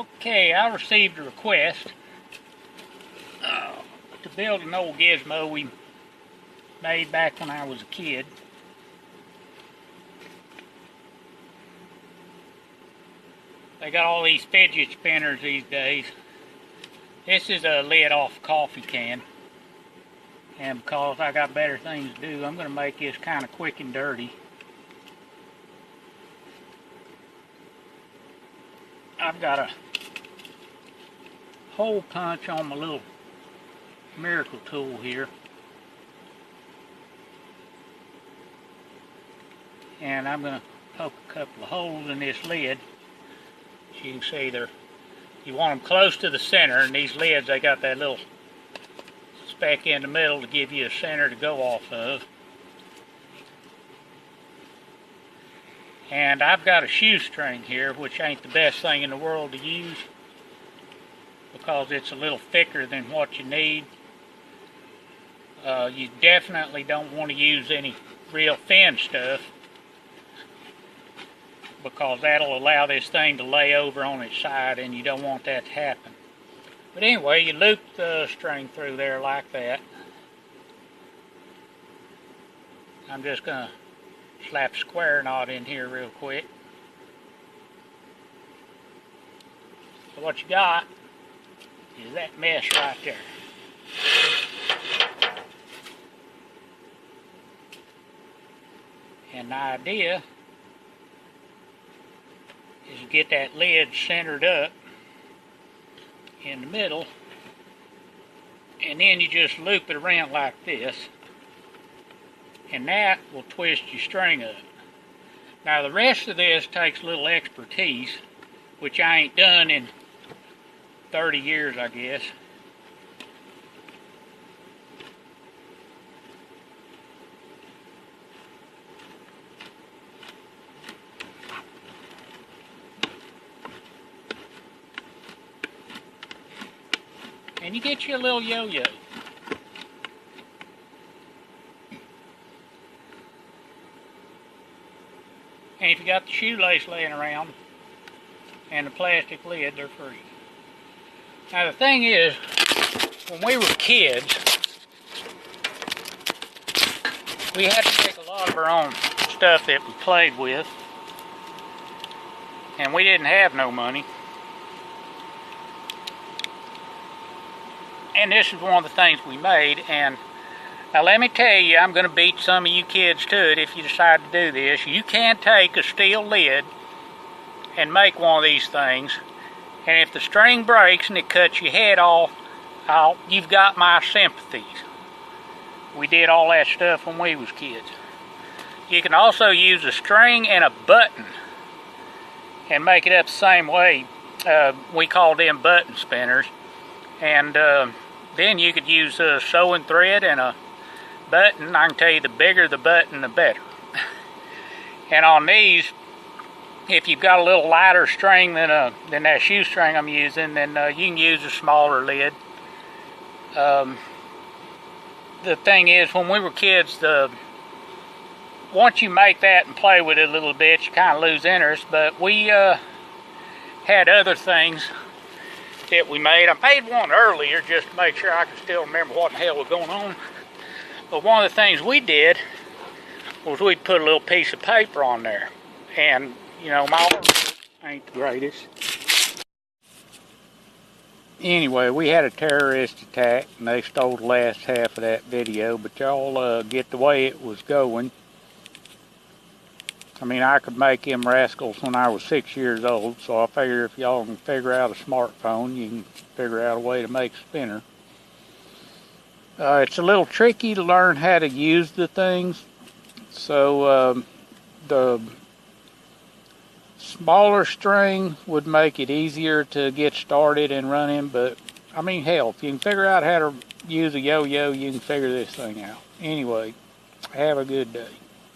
Okay, I received a request to build an old gizmo we made back when I was a kid. They got all these fidget spinners these days. This is a lid off a coffee can. And because I got better things to do, I'm going to make this kind of quick and dirty. I've got a hole punch on my little miracle tool here. And I'm going to poke a couple of holes in this lid. As you can see, you want them close to the center, and these lids, they got that little speck in the middle to give you a center to go off of. And I've got a shoestring here, which ain't the best thing in the world to use because it's a little thicker than what you need. You definitely don't want to use any real thin stuff because that'll allow this thing to lay over on its side, and you don't want that to happen. But anyway, you loop the string through there like that. I'm just going to slap a square knot in here real quick. So what you got is that mess right there. And the idea is to get that lid centered up in the middle, and then you just loop it around like this, and that will twist your string up. Now the rest of this takes a little expertise, which I ain't done in 30 years, I guess. And you get you a little yo-yo. And if you got the shoelace laying around and the plastic lid, they're free. Now the thing is, when we were kids, we had to make a lot of our own stuff that we played with. And we didn't have no money. And this is one of the things we made. And now let me tell you, I'm going to beat some of you kids to it if you decide to do this. You can take a steel lid and make one of these things. And if the string breaks and it cuts your head off, you've got my sympathies. We did all that stuff when we was kids. You can also use a string and a button and make it up the same way. We call them button spinners. And then you could use a sewing thread and a button. I can tell you, the bigger the button, the better. And on these, if you've got a little lighter string than that shoestring I'm using, then you can use a smaller lid. The thing is, when we were kids, once you make that and play with it a little bit, you kind of lose interest. But we had other things that we made. I made one earlier just to make sure I can still remember what the hell was going on. But one of the things we did was we put a little piece of paper on there. And, you know, my artwork ain't the greatest. Anyway, we had a terrorist attack, and they stole the last half of that video, but y'all get the way it was going. I mean, I could make them rascals when I was 6 years old, so I figure if y'all can figure out a smartphone, you can figure out a way to make a spinner. It's a little tricky to learn how to use the things, so the smaller string would make it easier to get started and running, but I mean, hell, if you can figure out how to use a yo-yo, you can figure this thing out. Anyway, have a good day.